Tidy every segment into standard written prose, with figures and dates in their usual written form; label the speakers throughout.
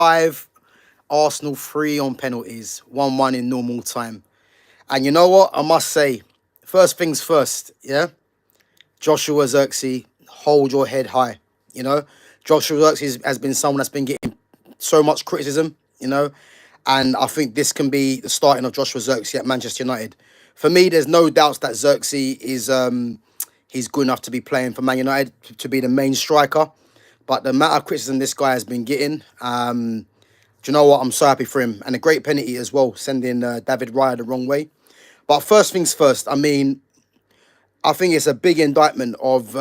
Speaker 1: 5, Arsenal 3 on penalties, 1-1 in normal time. And you know what? I must say, first things first, yeah? Joshua Xerxes, hold your head high. You know, Joshua Xerxes has been someone that's been getting so much criticism, and I think this can be the starting of Joshua Xerxes at Manchester United. For me, there's no doubts that Xerxes is he's good enough to be playing for Man United to be the main striker. But the amount of criticism this guy has been getting, do you know what? I'm so happy for him. And a great penalty as well, sending David Raya the wrong way. But first things first, I mean, I think it's a big indictment of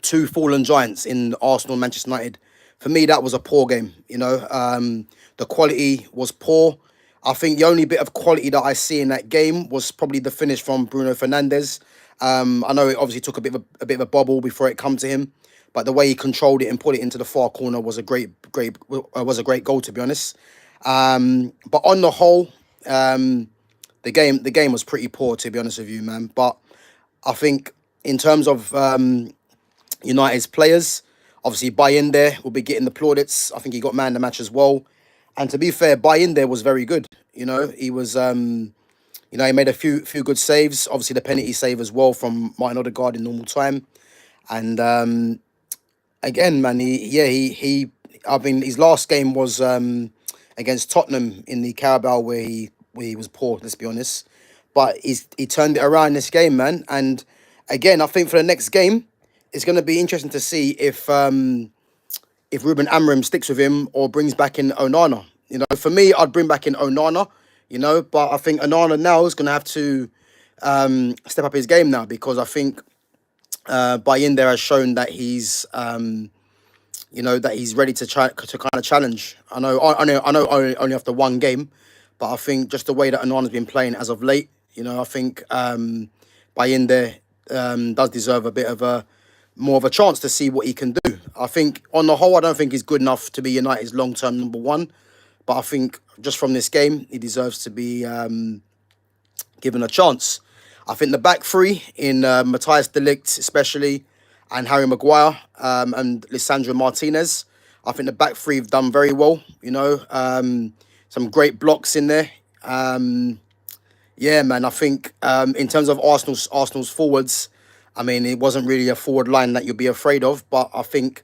Speaker 1: two fallen giants in Arsenal and Manchester United. For me, that was a poor game. The quality was poor. I think the only bit of quality that I see in that game was probably the finish from Bruno Fernandes. I know it obviously took a bit of a bobble before it come to him, but the way he controlled it and put it into the far corner was a great goal, to be honest. But on the whole, the game was pretty poor, to be honest with you, man. But I think in terms of United's players, obviously Bayinde will be getting the plaudits. I think he got man of the match as well. And to be fair, Bayinde was very good. He was he made a few good saves. Obviously the penalty save as well from Martin Odegaard in normal time. And again, man, I mean, his last game was against Tottenham in the Carabao where he was poor. Let's be honest, but he turned it around this game, man. And again, I think for the next game, it's going to be interesting to see if Ruben Amorim sticks with him or brings back in Onana. For me, I'd bring back in Onana. But I think Onana now is going to have to step up his game now, because I think Bayinde has shown that he's ready to try to kind of challenge. I know only after one game, but I think just the way that Onana's been playing as of late, I think Bayinde does deserve a bit of a more of a chance to see what he can do. I think on the whole, I don't think he's good enough to be United's long-term number one, but I think just from this game, he deserves to be given a chance. I think the back three in Matthias de Ligt especially, and Harry Maguire and Lisandro Martinez, I think the back three have done very well. Some great blocks in there. Yeah, man, I think in terms of Arsenal's forwards, I mean, it wasn't really a forward line that you'd be afraid of, but I think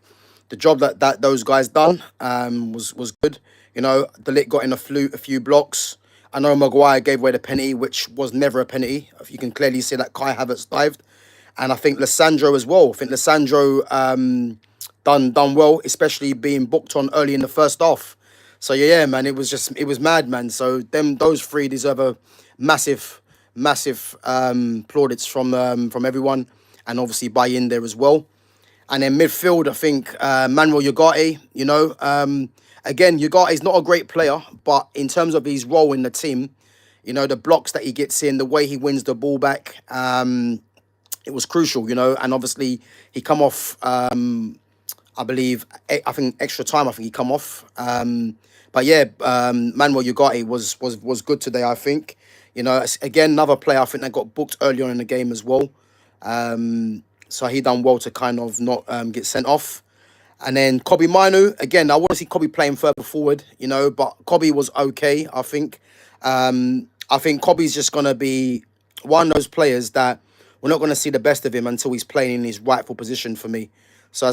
Speaker 1: the job that those guys done was good. De Ligt got in a few blocks. I know Maguire gave away the penalty, which was never a penalty. You can clearly see that Kai Havertz dived. And I think Lisandro as well. I think Lisandro done well, especially being booked on early in the first half. So yeah, man, it was mad, man. So those three deserve a massive plaudits from everyone, and obviously in there as well. And then midfield, I think Manuel Ugarte. Again, Ugarte is not a great player, but in terms of his role in the team, the blocks that he gets in, the way he wins the ball back, it was crucial. And obviously he come off. I think extra time. I think he come off. But yeah, Manuel Ugarte was good today, I think. Again, another player I think that got booked early on in the game as well. So he done well to kind of not get sent off. And then Kobe Minu, again, I want to see Kobe playing further forward, but Kobe was okay, I think. I think Kobe's just going to be one of those players that we're not going to see the best of him until he's playing in his rightful position for me. So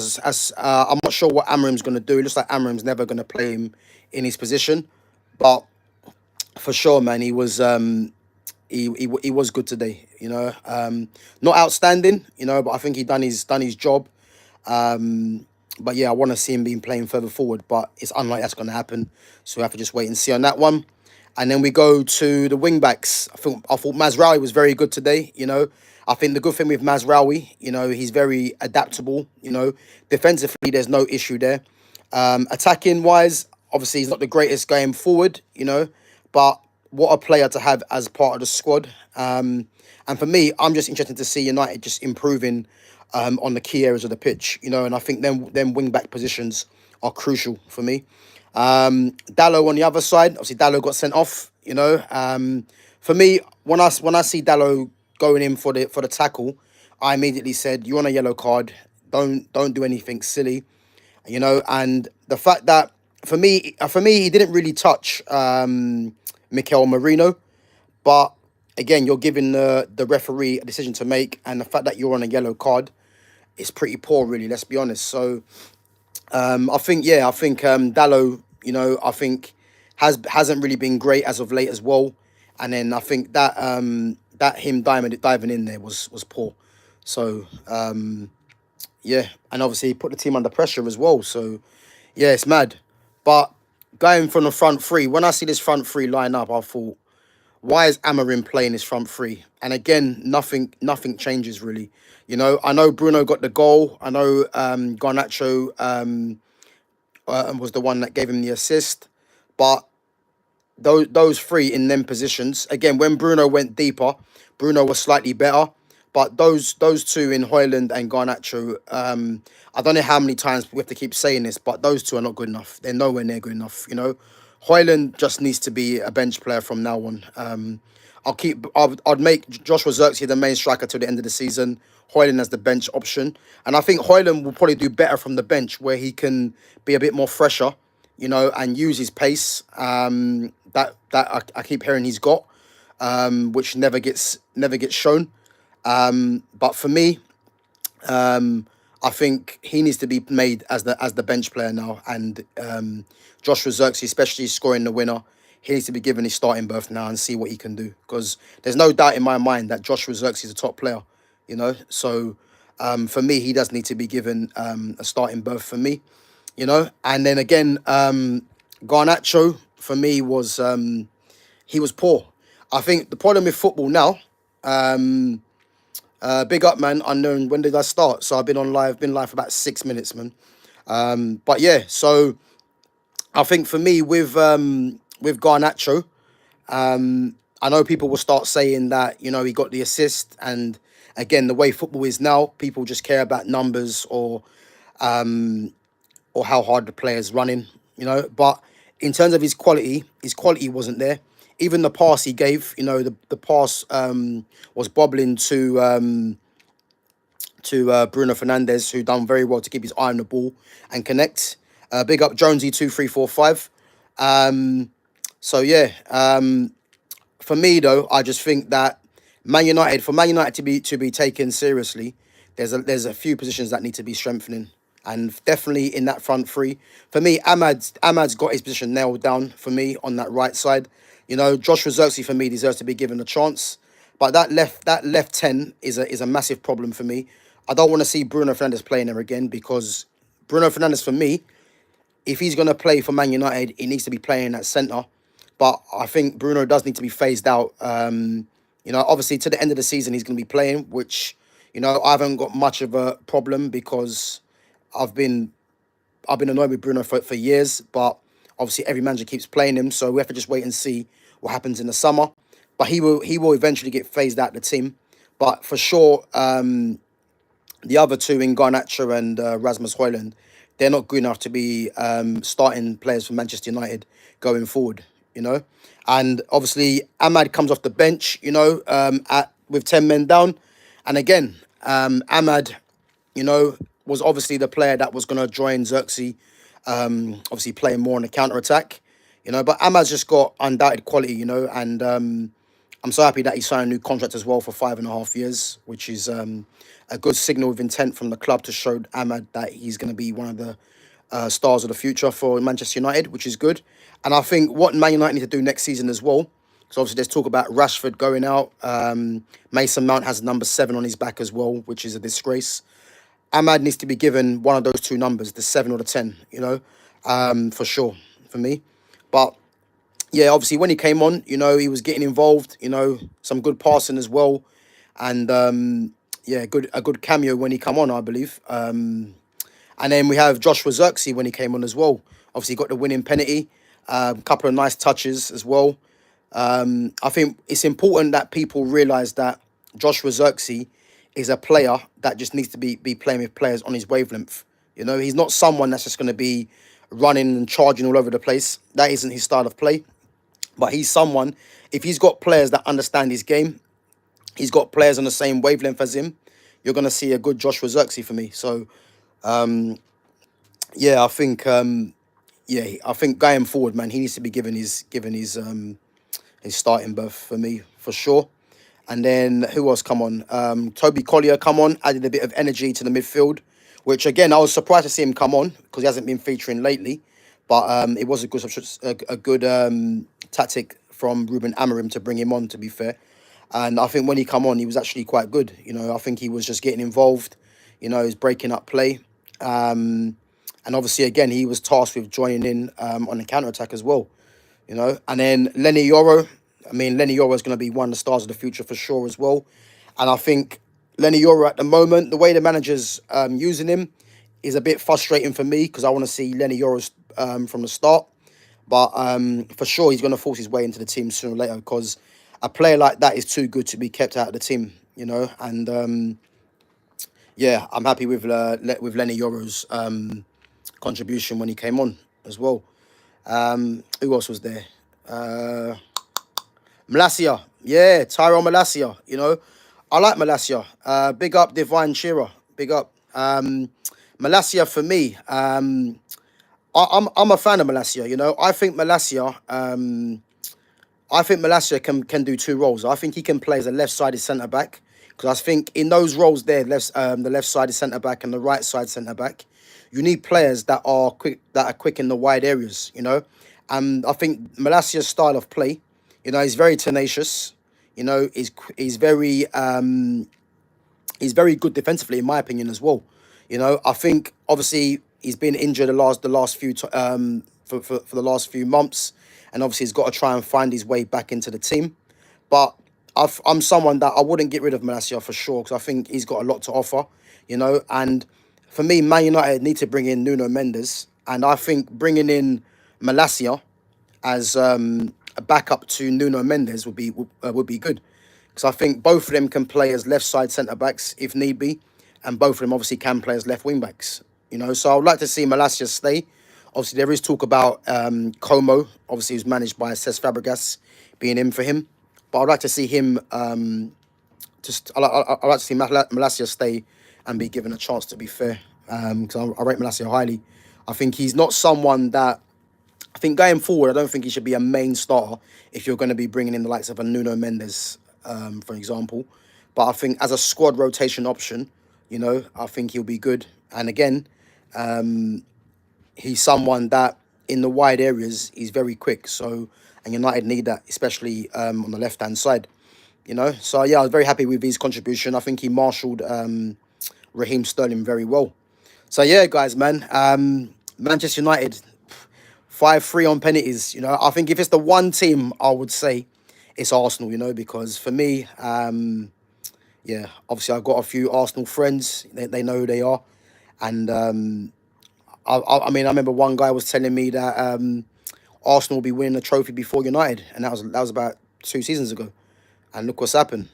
Speaker 1: I'm not sure what Amorim's going to do. It looks like Amorim's never going to play him in his position. But for sure, man, he was he was good today. Not outstanding, but I think he done his job. But yeah, I want to see him being playing further forward, but it's unlikely that's going to happen. So we have to just wait and see on that one. And then we go to the wing backs. I thought Mazraoui was very good today. I think the good thing with Mazraoui, he's very adaptable. Defensively, there's no issue there. Attacking wise, obviously he's not the greatest going forward. But what a player to have as part of the squad. And for me, I'm just interested to see United just improving on the key areas of the pitch. And I think them wing back positions are crucial for me. Dallo on the other side, obviously Dallo got sent off. For me, when I see Dallo going in for the tackle, I immediately said, "You're on a yellow card. Don't do anything silly." And the fact that for me, he didn't really touch Mikel Marino. But again, you're giving the referee a decision to make, and the fact that you're on a yellow card is pretty poor, really. Let's be honest. So I think Dallo, I think hasn't really been great as of late as well, and then I think that that him diving in there was poor. So yeah, and obviously he put the team under pressure as well. So yeah, it's mad. But going from the front three, when I see this front three line up, I thought, why is Amarin playing his front three? And again, nothing changes really. I know Bruno got the goal. I know Garnacho was the one that gave him the assist, but those three in them positions again. When Bruno went deeper, Bruno was slightly better, but those two in Hoyland and Garnacho, I don't know how many times we have to keep saying this, but those two are not good enough. They're nowhere near good enough. Hoyland just needs to be a bench player from now on. I'd make Joshua Xerxes the main striker till the end of the season. Hoyland as the bench option, and I think Hoyland will probably do better from the bench where he can be a bit more fresher, and use his pace. That I keep hearing he's got, which never gets shown. But for me, I think he needs to be made as the bench player now, and Joshua Xerxes, especially scoring the winner, he needs to be given his starting berth now and see what he can do. Because there's no doubt in my mind that Joshua Xerxes is a top player, So for me, he does need to be given a starting berth for me, And then again, Garnacho for me was he was poor. I think the problem with football now. Big up, man. Unknown. When did I start? So I've been on live. Been live for about 6 minutes, man. But yeah. So I think for me with Garnacho, I know people will start saying that he got the assist, and again the way football is now, people just care about numbers or how hard the player's running. But in terms of his quality wasn't there. Even the pass he gave, the pass was bobbling to Bruno Fernandes, who done very well to keep his eye on the ball and connect. Big up Jonesy 2345. So yeah, for me though, I just think that Man United to be taken seriously, there's a few positions that need to be strengthening, and definitely in that front three. For me, Ahmad's got his position nailed down for me on that right side. Joshua Xerxes for me deserves to be given a chance, but that left 10 is a massive problem for me. I don't want to see Bruno Fernandes playing there again, because Bruno Fernandes for me, if he's going to play for Man United, he needs to be playing at centre. But I think Bruno does need to be phased out. Obviously to the end of the season he's going to be playing, which I haven't got much of a problem, because I've been annoyed with Bruno for years. But obviously every manager keeps playing him, so we have to just wait and see what happens in the summer. But he will eventually get phased out the team. But for sure, the other two in Garnacho and Rasmus Højlund, they're not good enough to be starting players for Manchester United going forward, And obviously, Ahmad comes off the bench, with 10 men down. And again, Ahmad, was obviously the player that was going to join Xerxes, obviously playing more on the counter-attack, But Ahmad's just got undoubted quality, and I'm so happy that he signed a new contract as well for 5.5 years, which is a good signal of intent from the club to show Ahmad that he's going to be one of the stars of the future for Manchester United, which is good. And I think what Man United need to do next season as well, because obviously there's talk about Rashford going out. Mason Mount has number 7 on his back as well, which is a disgrace. Ahmad needs to be given one of those two numbers, the 7 or the 10, for sure, for me. But yeah, obviously when he came on, he was getting involved, some good passing as well. And yeah, a good cameo when he come on, I believe. And then we have Joshua Xerxes when he came on as well. Obviously got the winning penalty, a couple of nice touches as well. I think it's important that people realise that Joshua Xerxes is a player that just needs to be playing with players on his wavelength. He's not someone that's just going to be running and charging all over the place. That isn't his style of play. But he's someone, if he's got players that understand his game, he's got players on the same wavelength as him, you're going to see a good Joshua Xerxes for me. So, yeah, I think Yeah, I think going forward, man, he needs to be given his starting berth for me for sure. And then who else come on? Toby Collier come on, added a bit of energy to the midfield, which again I was surprised to see him come on because he hasn't been featuring lately. But it was a good tactic from Ruben Amorim to bring him on. To be fair, and I think when he come on, he was actually quite good. You know, I think he was just getting involved. You know, he's breaking up play. And obviously, again, he was tasked with joining in on the counter attack as well. You know, and then Lenny Yoro. I mean, Lenny Yoro is going to be one of the stars of the future for sure as well. And I think Lenny Yoro at the moment, the way the manager's using him is a bit frustrating for me because I want to see Lenny Yoro from the start. But for sure, he's going to force his way into the team sooner or later because a player like that is too good to be kept out of the team. You know, and yeah, I'm happy with Lenny Yoro's contribution when he came on as well. Who else was there? Malasia. Yeah, Tyrone Malasia. You know, I like Malasia. Big up Divine Shearer. Big up. Malasia for me. I'm a fan of Malasia. You know, I think Malasia can do two roles. I think he can play as a left-sided centre back because I think in those roles there, the left-sided centre back and the right-side centre back, you need players that are quick in the wide areas. You know, and I think Malasia's style of play, you know, he's very tenacious. You know, he's very good defensively in my opinion as well. You know, I think obviously he's been injured the last for the last few months, and obviously he's got to try and find his way back into the team. But I'm someone that I wouldn't get rid of Malacia for sure because I think he's got a lot to offer. You know, and for me, Man United need to bring in Nuno Mendes, and I think bringing in Malacia as a backup to Nuno Mendes would be good because I think both of them can play as left side centre backs if need be, and both of them obviously can play as left wing backs. You know, so I'd like to see Malacia stay. Obviously, there is talk about Como, obviously, who's managed by Cesc Fabregas, being in for him. But I'd like to see him I'd like to see Malacia stay and be given a chance. To be fair, because I rate Malacia highly. I think he's not someone that I think going forward, I don't think he should be a main starter if you're going to be bringing in the likes of a Nuno Mendes, for example. But I think as a squad rotation option, you know, I think he'll be good. And again, he's someone that in the wide areas he's very quick. So and United need that, especially on the left hand side. You know, so yeah, I was very happy with his contribution. I think he marshalled Raheem Sterling very well. So yeah, guys, man, Manchester United 5-3 on penalties. You know, I think if it's the one team, I would say it's Arsenal. You know, because for me, yeah, obviously I've got a few Arsenal friends. They know who they are, and I mean, I remember one guy was telling me that Arsenal will be winning the trophy before United, and that was about 2 seasons ago. And look what's happened.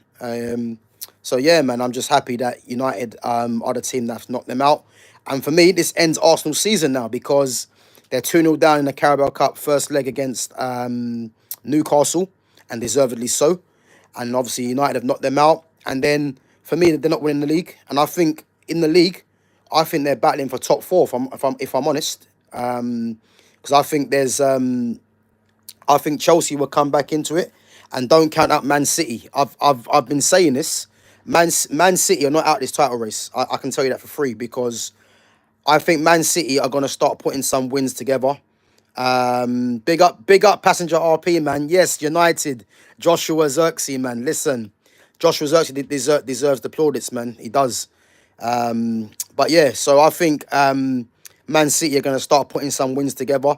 Speaker 1: So yeah, man, I'm just happy that United are the team that's knocked them out. And for me, this ends Arsenal's season now because they're 2-0 down in the Carabao Cup first leg against Newcastle, and deservedly so. And obviously United have knocked them out. And then for me, they're not winning the league. And I think in the league, I think they're battling for top four. If I'm honest, because I think I think Chelsea will come back into it, and don't count out Man City. I've been saying this. Man City are not out this title race. I can tell you that for free because I think Man City are gonna start putting some wins together. Big up, passenger RP, man. Yes, United. Joshua Xerxes, man. Listen, Joshua Xerxes deserves the plaudits, man. He does. But yeah, so I think Man City are going to start putting some wins together.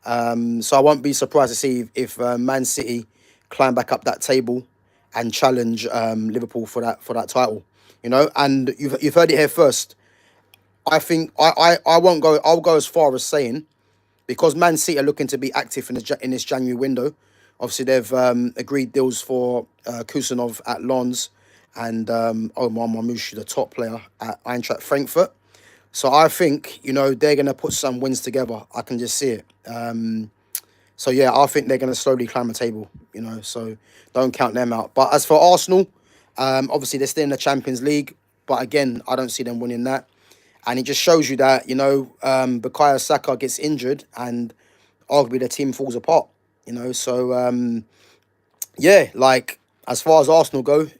Speaker 1: So I won't be surprised to see if Man City climb back up that table and challenge Liverpool for that title. You know, and you've heard it here first. I think I won't go. I'll go as far as saying because Man City are looking to be active in this January window. Obviously, they've agreed deals for Kusanov at Lens and Omar Mamouche, the top player at Eintracht Frankfurt. So I think, you know, they're going to put some wins together. I can just see it. So yeah, I think they're going to slowly climb the table, you know, so don't count them out. But as for Arsenal, obviously they're still in the Champions League. But again, I don't see them winning that. And it just shows you that, Bukayo Saka gets injured and arguably the team falls apart, So, yeah, like as far as Arsenal go,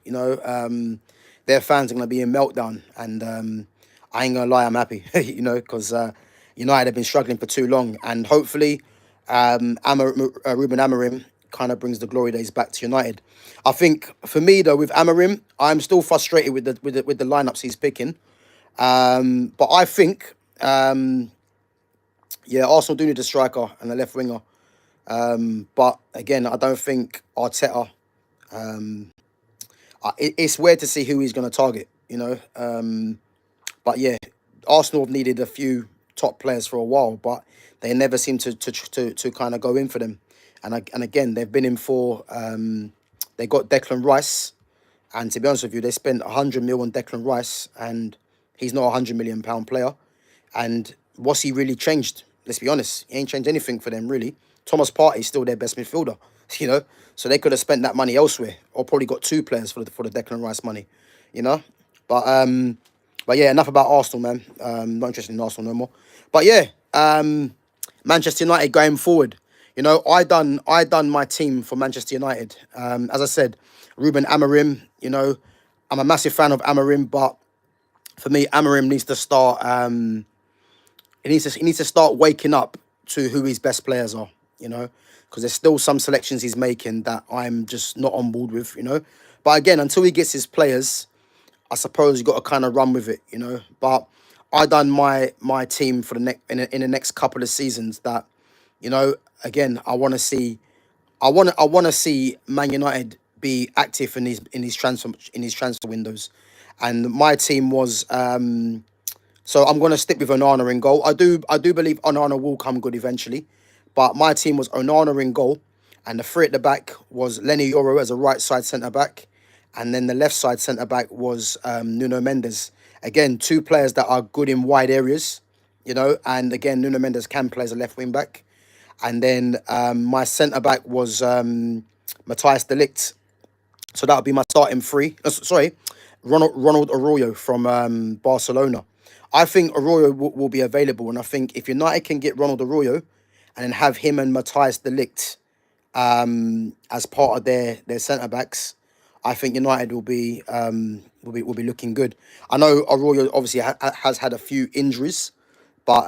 Speaker 1: their fans are going to be in meltdown. And I ain't going to lie, I'm happy, because United have been struggling for too long. And hopefully, Ruben Amorim kind of brings the glory days back to United. I think for me, though, with Amorim, I'm still frustrated with the lineups he's picking. But I think, yeah, Arsenal do need a striker and a left winger. But again, I don't think Arteta. It's weird to see who he's going to target. But yeah, Arsenal have needed a few top players for a while, but they never seem to kind of go in for them. And again, they've been in for. They got Declan Rice, and to be honest with you, they spent 100 mil on Declan Rice, and he's not £100 million player. And what's he really changed? Let's be honest, he ain't changed anything for them really. Thomas Partey's still their best midfielder, you know. So they could have spent that money elsewhere, or probably got two players for the Declan Rice money, you know. But but yeah, enough about Arsenal, man. Not interested in Arsenal no more. But yeah, Manchester United going forward. I done my team for Manchester United. As I said, Ruben Amorim. I'm a massive fan of Amorim, but for me, Amorim needs to start. He needs to start waking up to who his best players are. Because there's still some selections he's making that I'm just not on board with. But again, until he gets his players, I suppose you got to kind of run with it. But I done my team for the next in the next couple of seasons. That again, I want to see Man United be active in these transfer windows, and my team was. So I'm going to stick with Onana in goal. I do believe Onana will come good eventually, but my team was Onana in goal, and the three at the back was Lenny Yoro as a right side centre back, and then the left side centre back was Nuno Mendes. Again, two players that are good in wide areas, and again Nuno Mendes can play as a left wing back, and then my centre back was Matthias De Ligt. So that would be my starting three. Sorry, Ronald Arroyo from Barcelona. I think Arroyo will be available, and I think if United can get Ronald Arroyo, and then have him and Matthias De Ligt as part of their centre backs, I think United will be looking good. I know Arroyo obviously has had a few injuries, but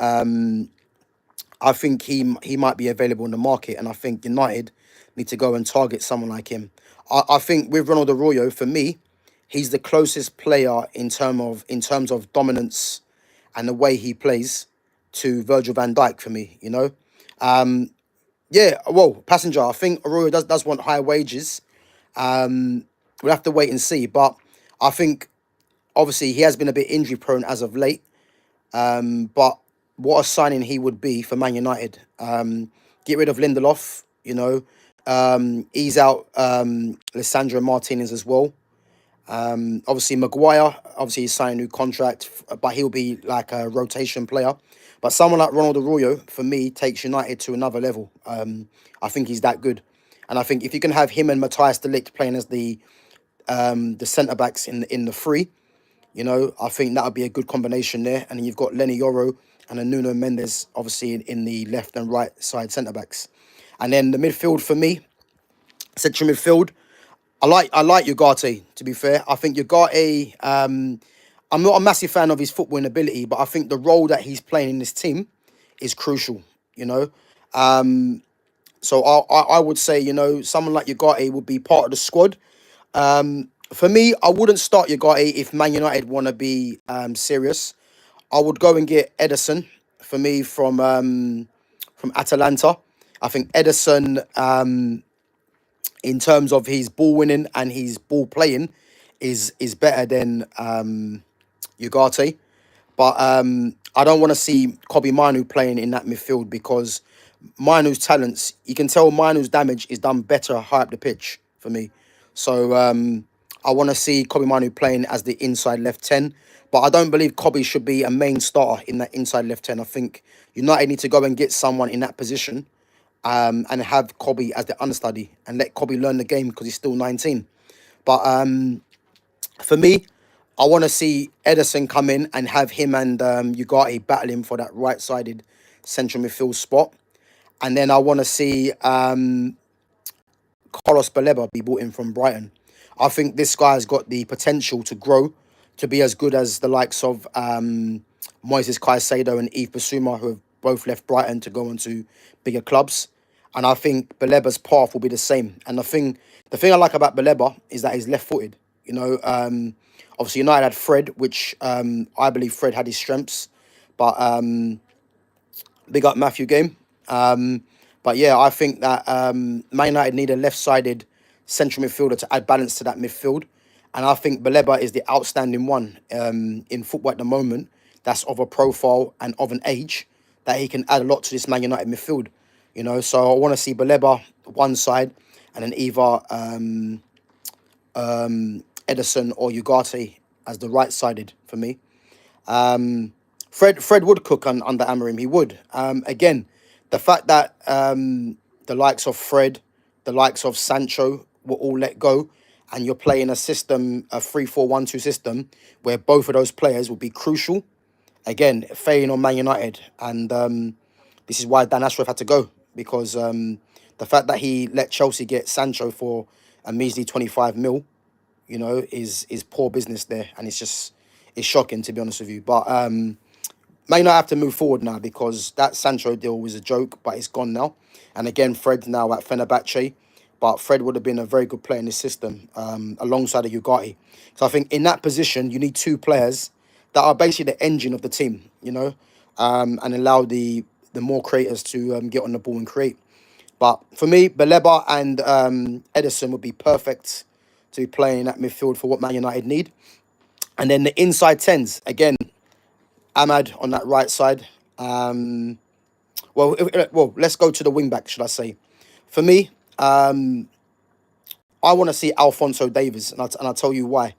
Speaker 1: I think he might be available in the market, and I think United need to go and target someone like him. I think with Ronald Arroyo, for me, he's the closest player in terms of dominance and the way he plays to Virgil van Dijk for me. Yeah, well, passenger. I think Arroyo does want high wages. We'll have to wait and see, but I think obviously he has been a bit injury prone as of late. But what a signing he would be for Man United. Get rid of Lindelof, ease out Lissandro Martinez as well. Obviously Maguire, obviously he's signed a new contract, but he'll be like a rotation player. But someone like Ronald Arroyo, for me, takes United to another level. I think he's that good. And I think if you can have him and Matthias De Ligt playing as the centre backs in the three, I think that would be a good combination there. And then you've got Lenny Yoro and a Nuno Mendes, obviously in the left and right side centre backs. And then the midfield for me, central midfield, I like Ugarte, to be fair. I think Ugarte, I'm not a massive fan of his footballing ability, but I think the role that he's playing in this team is crucial, you know. So I would say, someone like Ugarte would be part of the squad. For me, I wouldn't start Ugarte if Man United want to be serious. I would go and get Edison for me from Atalanta. I think Edison, in terms of his ball winning and his ball playing, is better than Ugarte. But I don't want to see Kobe Manu playing in that midfield because Manu's talents, you can tell Manu's damage is done better high up the pitch for me. So I want to see Kobe Manu playing as the inside left 10. But I don't believe Kobe should be a main starter in that inside left 10. I think United need to go and get someone in that position and have Kobe as the understudy and let Kobe learn the game because he's still 19. But for me, I want to see Edison come in and have him and Ugarte battling for that right-sided central midfield spot. And then I want to see Carlos Baleba be brought in from Brighton. I think this guy has got the potential to grow to be as good as the likes of Moises Caicedo and Yves Bissouma, who have both left Brighton to go on to bigger clubs. And I think Baleba's path will be the same. And the thing I like about Baleba is that he's left-footed. You know, obviously United had Fred, which I believe Fred had his strengths, but big up Matthew Game. But yeah, I think that Man United need a left-sided central midfielder to add balance to that midfield. And I think Baleba is the outstanding one in football at the moment that's of a profile and of an age that he can add a lot to this Man United midfield. You know, so I want to see Baleba one side and then either Edison or Ugarte as the right-sided for me. Fred would cook under Amorim. He would. Again, the fact that the likes of Fred, the likes of Sancho were all let go, and you're playing a system, a 3-4-1-2 system, where both of those players will be crucial. Again, failing on Man United, and this is why Dan Ashworth had to go, because the fact that he let Chelsea get Sancho for a measly 25 mil, you know, is poor business there, and it's shocking, to be honest with you. But Man United have to move forward now, because that Sancho deal was a joke, but it's gone now. And again, Fred's now at Fenerbahce, but Fred would have been a very good player in this system alongside of Ugarte. So I think in that position, you need two players that are basically the engine of the team, you know, and allow the more creators to get on the ball and create. But for me, Baleba and Edison would be perfect to play in that midfield for what Man United need. And then the inside tens, again, Ahmad on that right side. Well, let's go to the wing back, should I say? For me, I want to see Alphonso Davies, and I'll tell you why.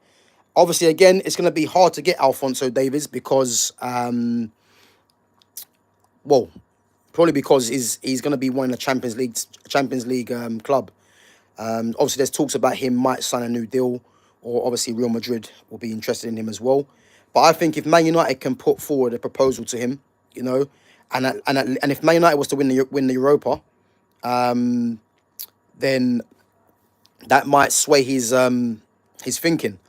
Speaker 1: Obviously, again, it's going to be hard to get Alphonso Davies because, probably because he's going to be one in the Champions League club. Obviously, there's talks about him might sign a new deal, or obviously Real Madrid will be interested in him as well. But I think if Man United can put forward a proposal to him, you know, and if Man United was to win the Europa, then that might sway his thinking.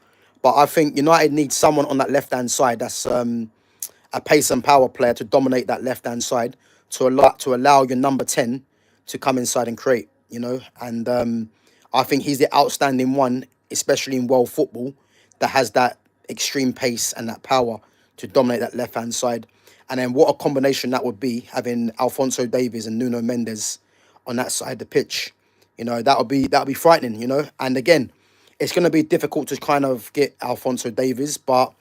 Speaker 1: But I think United needs someone on that left-hand side that's a pace and power player to dominate that left-hand side, to allow your number 10 to come inside and create, you know. And I think he's the outstanding one, especially in world football, that has that extreme pace and that power to dominate that left-hand side. And then what a combination that would be, having Alphonso Davies and Nuno Mendes on that side of the pitch. You know, that would be frightening, you know. And again, it's going to be difficult to kind of get Alphonso Davies, but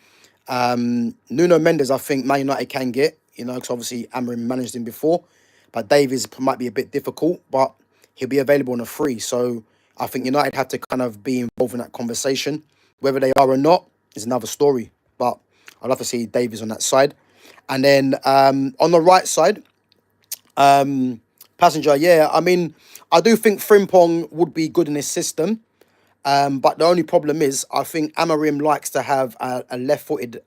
Speaker 1: Nuno Mendes, I think Man United can get, you know, because obviously Amorim managed him before. But Davies might be a bit difficult, but he'll be available on a free. So I think United have to kind of be involved in that conversation. Whether they are or not is another story. But I'd love to see Davies on that side. And then on the right side, Passenger, yeah, I mean, I do think Frimpong would be good in this system. But the only problem is, I think Amorim likes to have a left-footed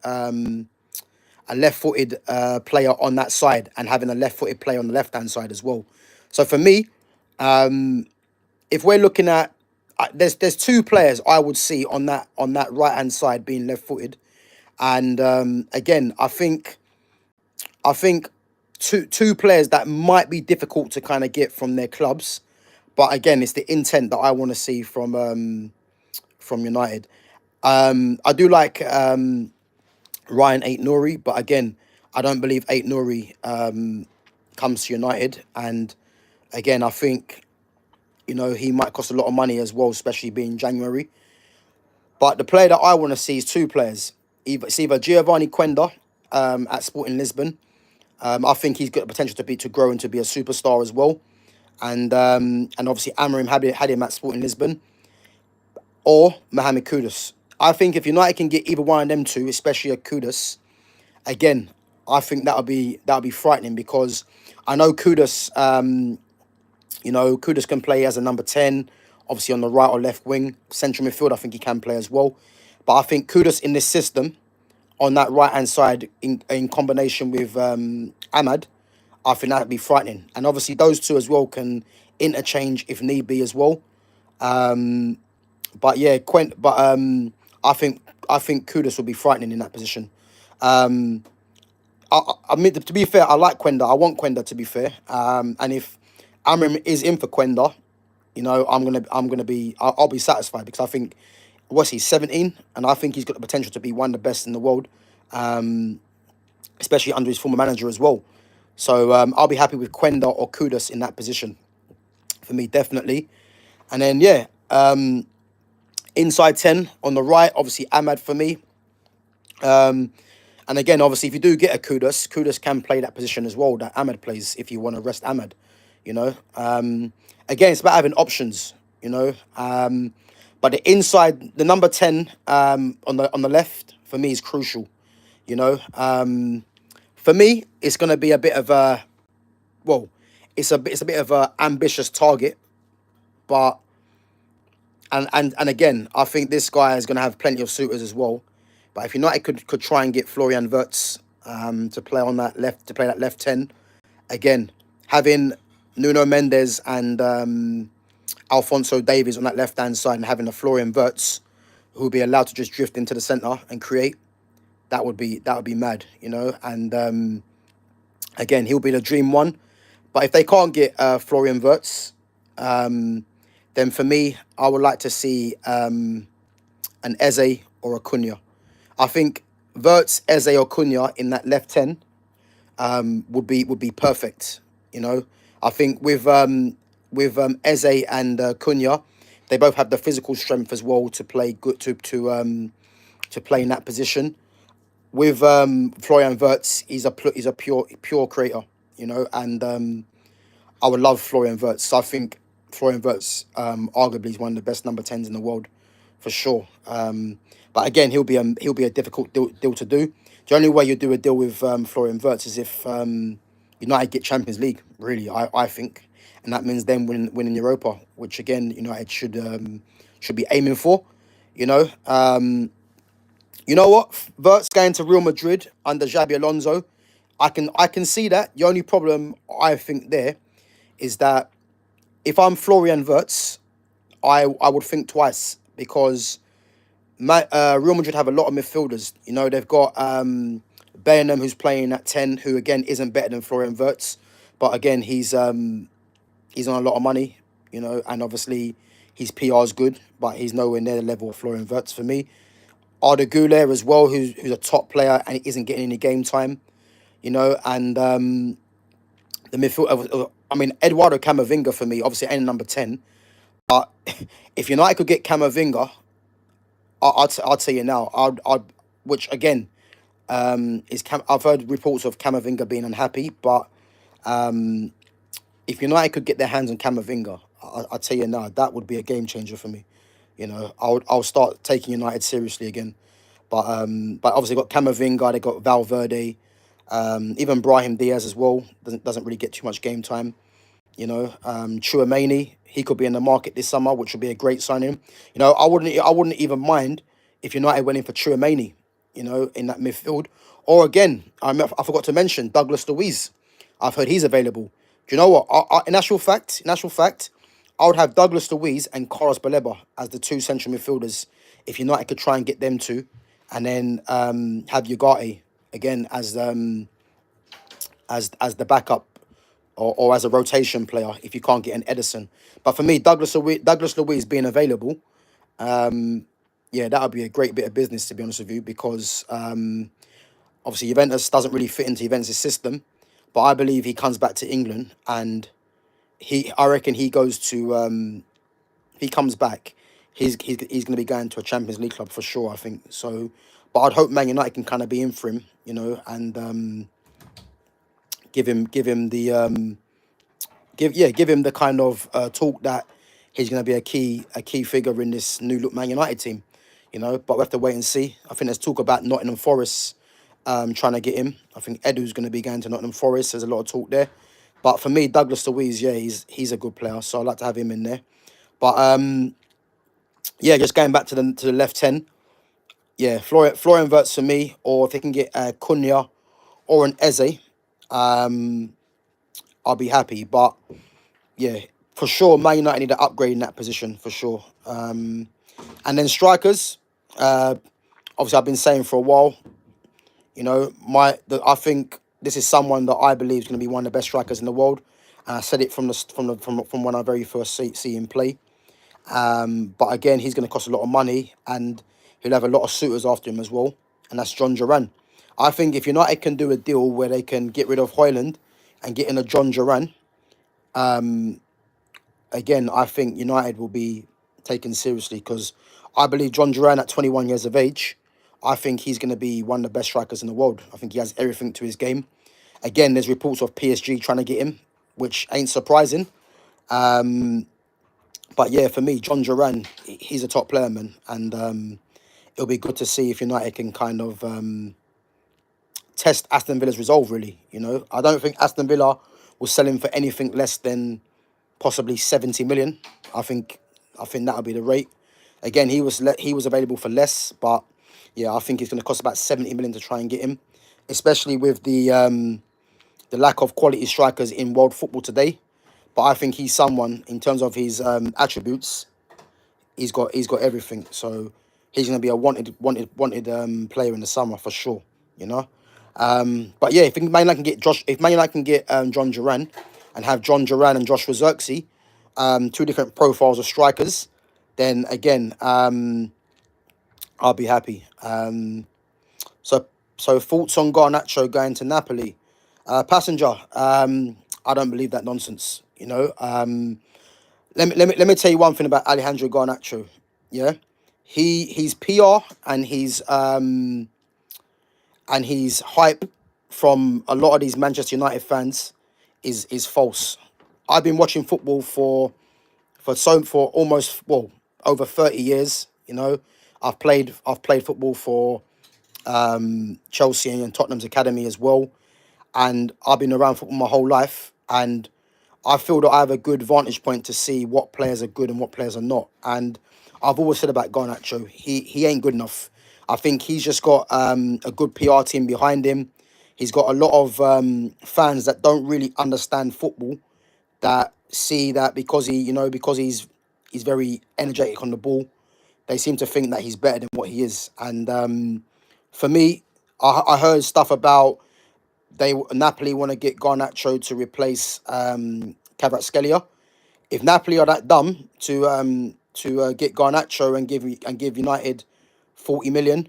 Speaker 1: player on that side, and having a left-footed player on the left-hand side as well. So for me, if we're looking at, there's two players I would see on that right-hand side being left-footed, and again, I think two players that might be difficult to kind of get from their clubs. But again, it's the intent that I want to see from United. I do like Ryan Ait-Nouri, but again, I don't believe Ait-Nouri comes to United. And again, I think, you know, he might cost a lot of money as well, especially being January. But the player that I want to see is two players. It's either Giovanni Quenda at Sporting Lisbon. I think he's got the potential to grow and to be a superstar as well. And obviously Amorim had him at Sporting Lisbon, or Mohamed Kudus. I think if United can get either one of them two, especially a Kudus, again, I think that'll be frightening, because I know Kudus, Kudus can play as a number 10, obviously on the right or left wing. Central midfield, I think he can play as well. But I think Kudus in this system on that right hand side in combination with Ahmad, I think that'd be frightening. And obviously those two as well can interchange if need be as well. But yeah, I think Kudus will be frightening in that position. I mean, to be fair, I like Quenda. I want Quenda to be fair. And if Amram is in for Quenda, I'll be satisfied because I think what's he 17, and I think he's got the potential to be one of the best in the world, especially under his former manager as well. So I'll be happy with Quenda or Kudus in that position for me, definitely. And then yeah, inside 10 on the right, obviously Ahmad for me. And again, obviously, if you do get a Kudus can play that position as well that Ahmad plays if you want to rest Ahmad. You know, again, it's about having options. You know, but the inside, the number 10 on the left for me is crucial. You know, for me, it's going to be a bit of a well, it's a bit of a ambitious target, but and again, I think this guy is going to have plenty of suitors as well. But if United could try and get Florian Wirtz to play on that left to play that left 10, again having Nuno Mendes and Alfonso Davies on that left hand side and having a Florian Wirtz who will be allowed to just drift into the centre and create, that would be mad, you know. And again, he'll be the dream one. But if they can't get Florian Wirtz, then for me, I would like to see an Eze or a Cunha. I think Wirtz, Eze or Cunha in that left 10 would be perfect. You know, I think with Eze and Cunha, they both have the physical strength as well to play good to play in that position. With Florian Wirtz, he's a pure creator. You know, and I would love Florian Wirtz. I think Florian Wirtz arguably is one of the best number 10s in the world, for sure. But again, he'll be a difficult deal to do. The only way you do a deal with Florian Wirtz is if United get Champions League. Really, I think, and that means them winning Europa, which again United should be aiming for. You know, you know what? Wirtz going to Real Madrid under Xabi Alonso. I can see that. The only problem I think there is that if I'm Florian Wirtz, I would think twice because Real Madrid have a lot of midfielders. You know, they've got Bellingham who's playing at 10, who again isn't better than Florian Wirtz, but again he's on a lot of money. You know, and obviously his PR is good, but he's nowhere near the level of Florian Wirtz for me. Arda Güler as well, who's a top player and he isn't getting any game time. You know, and the midfield. I mean, Eduardo Camavinga for me, obviously ain't number 10. But if United could get Camavinga, I'll tell you now, which again, I've heard reports of Camavinga being unhappy, but if United could get their hands on Camavinga, I'll tell you now, that would be a game changer for me. You know, I'll start taking United seriously again. But obviously got Camavinga, they got Valverde, even Brahim Diaz as well doesn't really get too much game time. You know, Chouameni, he could be in the market this summer, which would be a great signing. You know, I wouldn't even mind if United went in for Chouameni, you know, in that midfield. Or again, I forgot to mention Douglas Luiz. I've heard he's available. Do you know what? In actual fact, I would have Douglas Luiz and Carlos Baleba as the two central midfielders if United could try and get them two, and then have Ugarte again as the backup or as a rotation player if you can't get an Edison. But for me, Douglas Luiz being available, yeah, that would be a great bit of business, to be honest with you, because obviously Juventus doesn't really fit into Juventus' system. But I believe he comes back to England and I reckon he goes to if he comes back, he's going to be going to a Champions League club for sure, I think. So, but I'd hope Man United can kind of be in for him, you know, and give him the give him the kind of talk that he's going to be a key figure in this new look Man United team, you know. But we have to wait and see. I think there's talk about Nottingham Forest trying to get him. I think Edu's going to be going to Nottingham Forest. There's a lot of talk there. But for me, Douglas Luiz, yeah, he's a good player, so I'd like to have him in there. But yeah, just going back to the left 10. Yeah, Florian Wirtz for me, or if they can get Cunha or an Eze, I'll be happy. But yeah, for sure, Man United need to upgrade in that position for sure. And then strikers, uh, obviously I've been saying for a while, I think this is someone that I believe is going to be one of the best strikers in the world. And I said it from when I very first see him play. But again, he's going to cost a lot of money, and he'll have a lot of suitors after him as well. And that's John Duran. I think if United can do a deal where they can get rid of Hoyland and get in a John Duran, again, I think United will be taken seriously because I believe John Duran at 21 years of age, I think he's going to be one of the best strikers in the world. I think he has everything to his game. Again, there's reports of PSG trying to get him, which ain't surprising. But yeah, for me, John Duran, he's a top player, man. And it'll be good to see if United can kind of test Aston Villa's resolve, really. I don't think Aston Villa will sell him for anything less than possibly 70 million. I think that'll be the rate. Again, he was available for less, but yeah, I think it's going to cost about 70 million to try and get him, especially with the lack of quality strikers in world football today. But I think he's someone in terms of his attributes. He's got everything. So he's going to be a wanted player in the summer for sure. You know. But yeah, if Man United can get John Duran, and have John Duran and Josh Zirkzee, two different profiles of strikers, then again, I'll be happy. So thoughts on Garnacho going to Napoli? Passenger, I don't believe that nonsense. Let me tell you one thing about Alejandro Garnacho. Yeah, he's PR and he's hype from a lot of these Manchester United fans is false. I've been watching football for almost, well, over 30 years. I've played football for Chelsea and Tottenham's academy as well, and I've been around football my whole life, and I feel that I have a good vantage point to see what players are good and what players are not. And I've always said about Garnacho, he ain't good enough. I think he's just got a good PR team behind him. He's got a lot of fans that don't really understand football, that see that because he's very energetic on the ball, they seem to think that he's better than what he is. And for me, I heard stuff about Napoli want to get Garnacho to replace Kvaratskhelia. If Napoli are that dumb to get Garnacho and give United 40 million,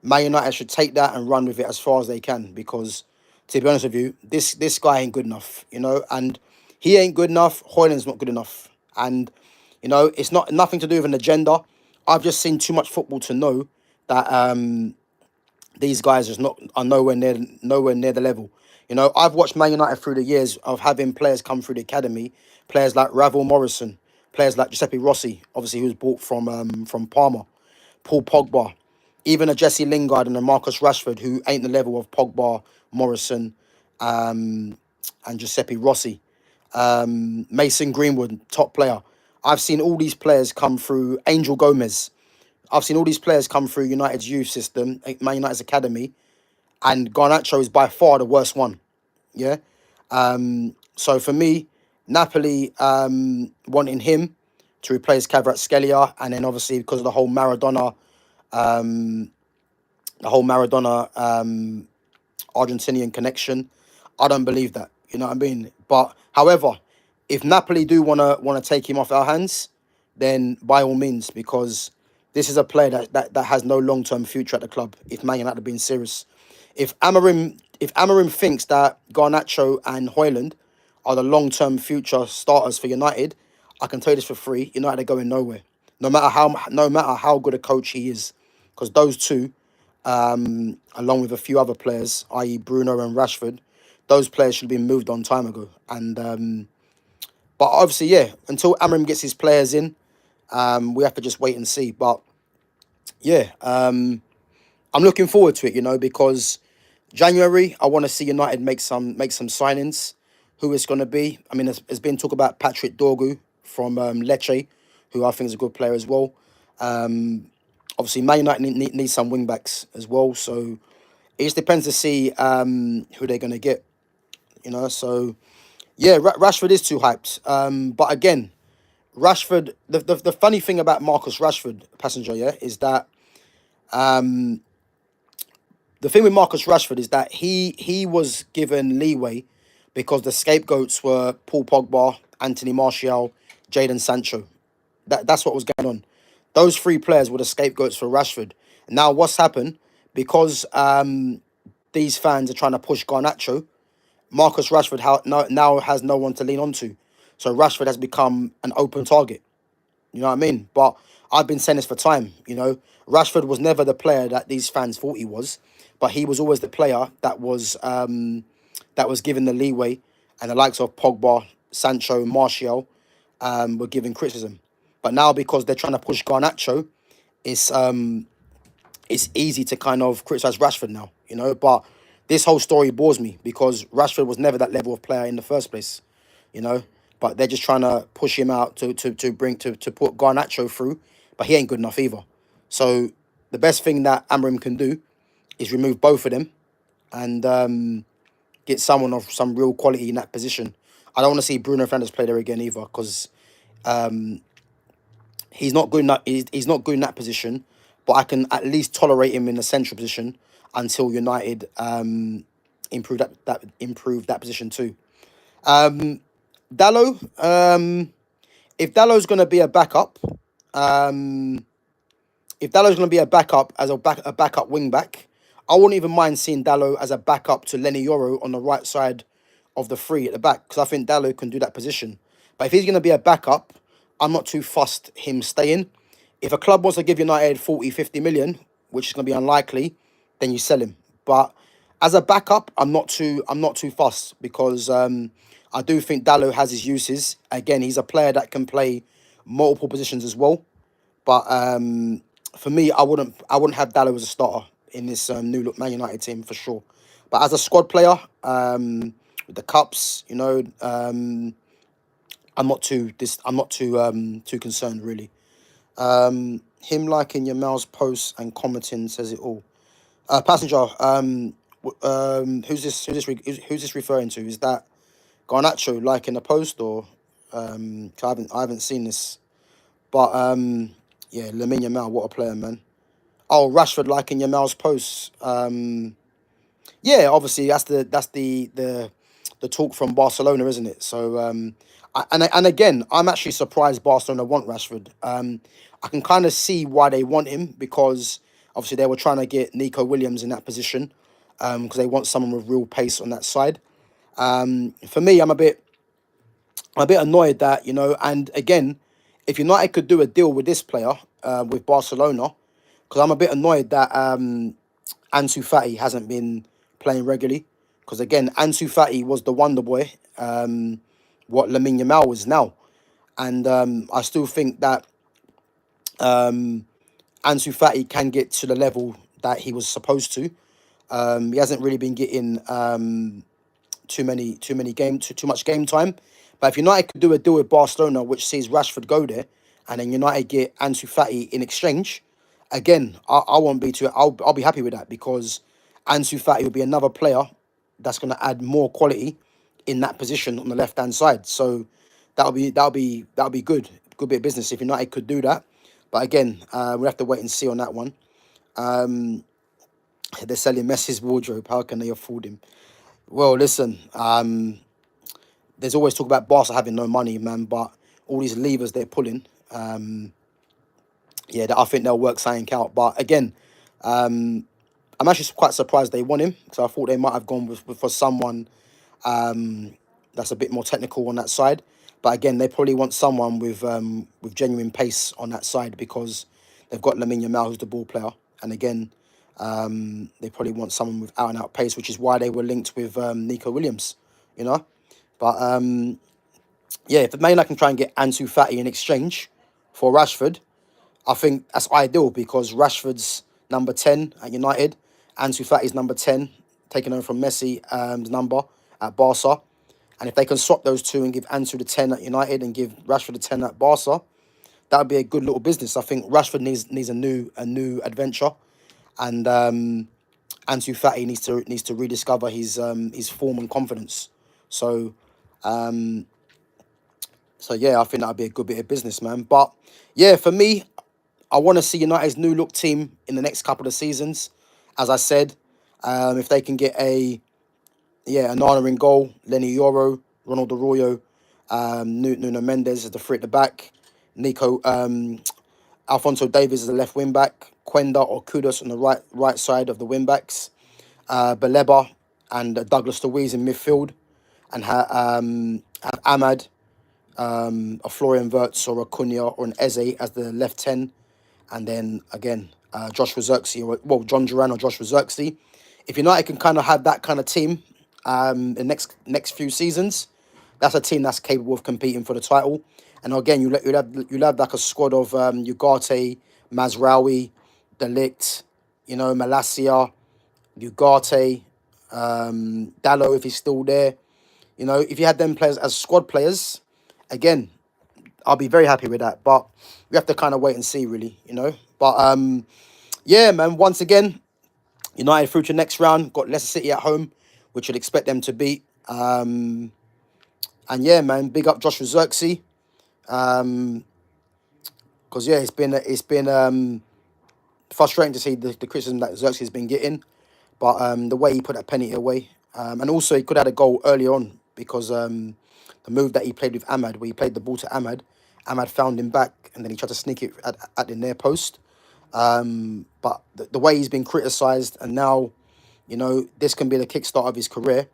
Speaker 1: Man United should take that and run with it as far as they can, because to be honest with you, this guy ain't good enough, and he ain't good enough. Hoyland's not good enough, and it's not nothing to do with an agenda. I've just seen too much football to know that these guys are nowhere near the level. I've watched Man United through the years of having players come through the academy, players like Ravel Morrison, players like Giuseppe Rossi, obviously who was bought from Parma, Paul Pogba, even a Jesse Lingard and a Marcus Rashford, who ain't the level of Pogba, Morrison, and Giuseppe Rossi. Mason Greenwood, top player. I've seen all these players come through. Angel Gomez. I've seen all these players come through United's youth system, Man United's academy, and Garnacho is by far the worst one. Yeah. So for me, Napoli wanting him to replace Kvaratskhelia, and then obviously because of the whole Maradona Argentinian connection, I don't believe that. You know what I mean? But however, if Napoli do wanna take him off our hands, then by all means, because this is a player that has no long term future at the club. If Man United are being serious, if Amarim thinks that Garnacho and Hoyland are the long term future starters for United, I can tell you this for free: United are going nowhere. No matter how good a coach he is, because those two, along with a few other players, i.e. Bruno and Rashford, those players should have been moved on time ago. And but obviously, yeah, until Amarim gets his players in, we have to just wait and see. But yeah, I'm looking forward to it, because January I want to see United make some signings. Who it's going to be? I mean, there's been talk about Patrick Dorgu from Lecce, who I think is a good player as well. Obviously, Man United need some wing backs as well. So it just depends to see who they're going to get. So yeah, Rashford is too hyped. But again, Rashford. The funny thing about Marcus Rashford, passenger, yeah, is that the thing with Marcus Rashford is that he was given leeway because the scapegoats were Paul Pogba, Anthony Martial, Jadon Sancho. That's what was going on. Those three players were the scapegoats for Rashford. Now what's happened? Because these fans are trying to push Garnacho, Marcus Rashford now has no one to lean onto. So Rashford has become an open target. You know what I mean? But I've been saying this for time. Rashford was never the player that these fans thought he was, but he was always the player that was given the leeway, and the likes of Pogba, Sancho, Martial were given criticism. But now because they're trying to push Garnacho, it's easy to kind of criticize Rashford now. But this whole story bores me because Rashford was never that level of player in the first place. You know, but they're just trying to push him out to put Garnacho through, but he ain't good enough either. So the best thing that Amorim can do is remove both of them and get someone of some real quality in that position. I don't want to see Bruno Fernandes play there again either because he's not good in he's not good in that position. But I can at least tolerate him in the central position until United improve that position too. Dallo, if Dallo's going to be a backup, um, if Dallo's going to be a backup as a backup wing back, I wouldn't even mind seeing Dallo as a backup to Lenny Yoro on the right side of the three at the back because I think Dallo can do that position. But if he's going to be a backup, I'm not too fussed him staying. If a club wants to give United 40, 50 million, which is going to be unlikely, then you sell him. But as a backup, I'm not too fussed because I do think Dallo has his uses. Again, he's a player that can play multiple positions as well. But for me, I wouldn't have Dallo as a starter in this new look Man United team for sure. But as a squad player, with the cups, I'm not too concerned really. Him liking Yamal's posts and commenting says it all. Passenger, who's this referring to? Is that Garnacho liking a post or 'cause I haven't seen this. But yeah, Lamine Yamal, what a player, man. Oh, Rashford liking Yamal's posts. Yeah, obviously that's the talk from Barcelona, isn't it? So and again, I'm actually surprised Barcelona want Rashford. I can kind of see why they want him because obviously they were trying to get Nico Williams in that position because they want someone with real pace on that side. For me, I'm a bit annoyed that and again, if United could do a deal with this player with Barcelona, because I'm a bit annoyed that Ansu Fati hasn't been playing regularly. Because again, Ansu Fati was the wonder boy, what Lamine Yamal was now, and I still think that Ansu Fati can get to the level that he was supposed to. He hasn't really been getting too much game time. But if United could do a deal with Barcelona, which sees Rashford go there, and then United get Ansu Fati in exchange, again, I won't be too. I'll be happy with that because Ansu Fati will be another player that's going to add more quality in that position on the left hand side. So that'll be good bit of business if United could do that. But again, we have to wait and see on that one. They're selling Messi's wardrobe. How can they afford him? Well, listen, there's always talk about Barca having no money, man, but all these levers they're pulling, yeah, I think they'll work something out. But again, I'm actually quite surprised they want him because I thought they might have gone for someone that's a bit more technical on that side. But again, they probably want someone with genuine pace on that side because they've got Lamine Yamal, who's the ball player, and again, they probably want someone with out and out pace, which is why they were linked with Nico Williams, you know. But yeah, if the main I can try and get Ansu Fati in exchange for Rashford, I think that's ideal because Rashford's number 10 at United, Ansu Fati's number 10, taking over from Messi number at Barca. And if they can swap those two and give Ansu the 10 at United and give Rashford the 10 at Barca, that would be a good little business. I think Rashford needs a new adventure, and Ansu Fati needs to rediscover his form and confidence. So so yeah, I think that'd be a good bit of business, man. But yeah, for me, I want to see United's new look team in the next couple of seasons. As I said, if they can get an Anana in goal, Lenny Yoro, Ronald Arroyo, Nuno Mendes as the three at the back, Nico Alfonso Davies as the left wing back, Quenda or Kudos on the right side of the wing backs, Baleba and Douglas Luiz in midfield, and have Ahmad, a Florian Wirtz or a Cunha or an Eze as the left 10, and then again Joshua Xerxes, John Duran or Joshua Xerxes. If United can kind of have that kind of team the next few seasons, that's a team that's capable of competing for the title. And again, you'll have like a squad of Ugarte, Mazraoui, Delict, Malacia, Ugarte, Dallo if he's still there. If you had them players as squad players, again, I'll be very happy with that. But we have to kind of wait and see, really. But yeah, man. Once again, United through to next round. Got Leicester City at home, which you'd expect them to beat. And yeah, man, big up Joshua Xerxes. Because yeah, it's been frustrating to see the criticism that Xerxes has been getting, but the way he put that penalty away, and also he could have had a goal earlier on because the move that he played with Ahmad, where he played the ball to Ahmad found him back, and then he tried to sneak it at the near post. But the way he's been criticised, and now, this can be the kickstart of his career.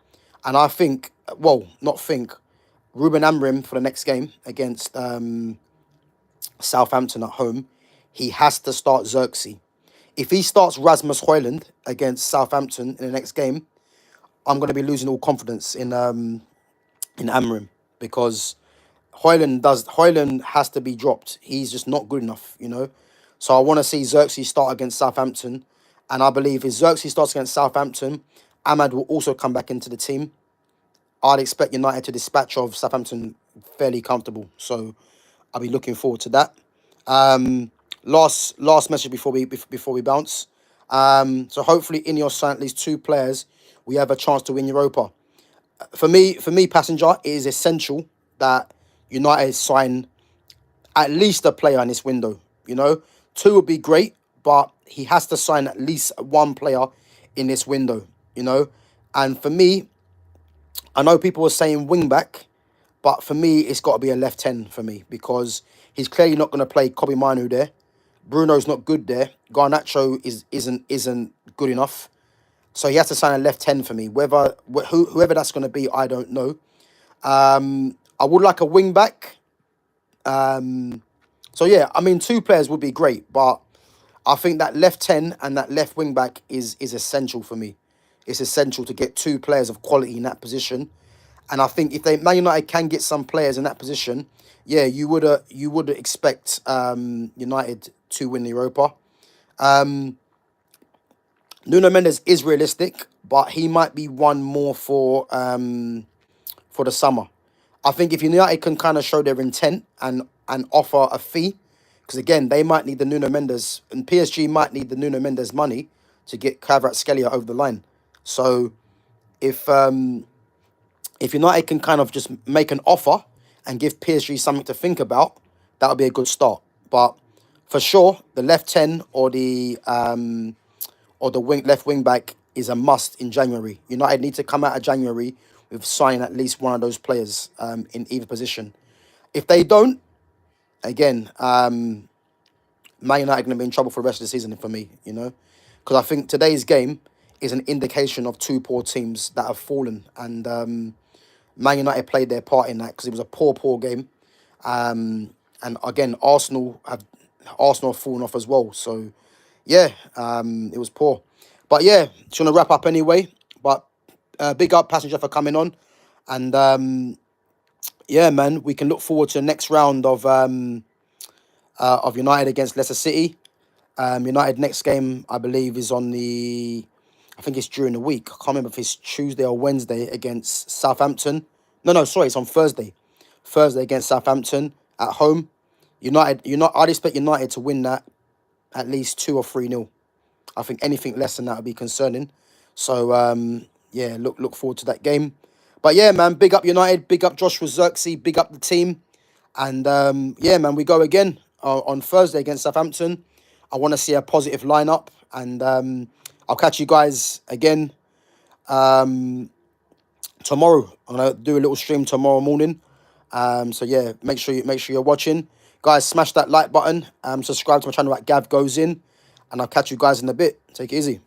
Speaker 1: And I think, well, not think, Ruben Amorim for the next game against Southampton at home, he has to start Xerxes. If he starts Rasmus Højlund against Southampton in the next game, I'm going to be losing all confidence in Amorim, because Højlund has to be dropped. He's just not good enough. So I want to see Xerxes start against Southampton, and I believe if Xerxes starts against Southampton, Ahmad will also come back into the team. I'd expect United to dispatch of Southampton fairly comfortable. So I'll be looking forward to that. Last message before we bounce. So hopefully in your sign at least two players, we have a chance to win Europa. For me, passenger, it is essential that United sign at least a player in this window. Two would be great, but he has to sign at least one player in this window. And for me, I know people were saying wing back, but for me, it's got to be a left 10 for me, because he's clearly not going to play Kobe Manu there. Bruno's not good there. Garnacho isn't good enough. So he has to sign a left 10 for me. Whoever that's going to be, I don't know. I would like a wing back. So yeah, I mean, two players would be great, but I think that left 10 and that left wing back is essential for me. It's essential to get two players of quality in that position. And I think if Man United can get some players in that position, yeah, you would expect United to win the Europa. Nuno Mendes is realistic, but he might be one more for the summer. I think if United can kind of show their intent and offer a fee, because again, they might need the Nuno Mendes, and PSG might need the Nuno Mendes money to get Kvaratskhelia over the line. So if United can kind of just make an offer and give PSG something to think about, that would be a good start. But for sure, the left 10 or the left wing back is a must in January. United need to come out of January with signing at least one of those players in either position. If they don't, again, Man United are going to be in trouble for the rest of the season for me, because I think today's game is an indication of two poor teams that have fallen, and Man United played their part in that because it was a poor game. And again, Arsenal have fallen off as well. So yeah, it was poor. But yeah, just want to wrap up anyway. But big up Passenger for coming on, and yeah, man, we can look forward to the next round of United against Leicester City. United next game, I believe, is I think it's during the week. I can't remember if it's Tuesday or Wednesday against Southampton. No, sorry, it's on Thursday. Thursday against Southampton at home. I'd expect United to win that at least 2 or 3 nil. I think anything less than that would be concerning. So yeah, look forward to that game. But yeah, man, big up United, big up Joshua Zirkzee, big up the team, and yeah, man, we go again on Thursday against Southampton. I want to see a positive lineup, and I'll catch you guys again tomorrow. I'm gonna do a little stream tomorrow morning. So yeah, make sure you're watching, guys. Smash that like button. Subscribe to my channel at GavGoesIn, and I'll catch you guys in a bit. Take it easy.